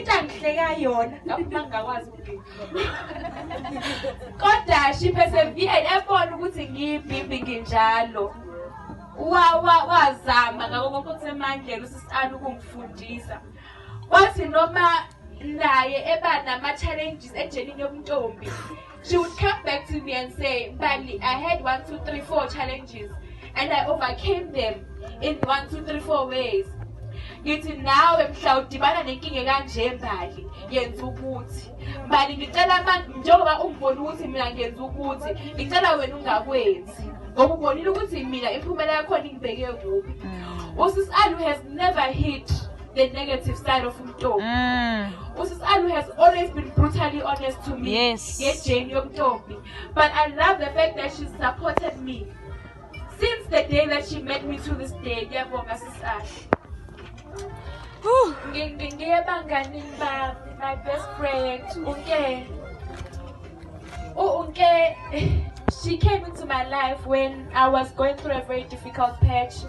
into angihleka yona ngakwazi kodwa she persevered ebona ukuthi ngiyibhimbi nginjalo wazama ngako konke okusemandleni usisana ukungifundisa wathi noma naye eba nama-challenges ejenini yobuntombi she would come back to me and say, Mbali, I had 1, 2, 3, 4 challenges and I overcame them in 1, 2, 3, 4 ways. Ngithi nawe mhla udibana nenkinga kanje Mbali yenza ukuthi Mbali ngicela manje njengoba ungibona ukuthi mina ngenza ukuthi ngicela wena ungakwenzi ngoba ubonile ukuthi mina imphumela yakho ngibheke kuphi. Usisi Alu has never hit the negative side of umntombi. Usisi Alu has always been brutally honest to me. Yes. Yejeni yomntombi. But I love the fact that she supported me since the day that she met me to this day. Ngiyabonga Sis Alu. Ngiyabangani bami, my best friend, Unke, she came into my life when I was going through a very difficult patch.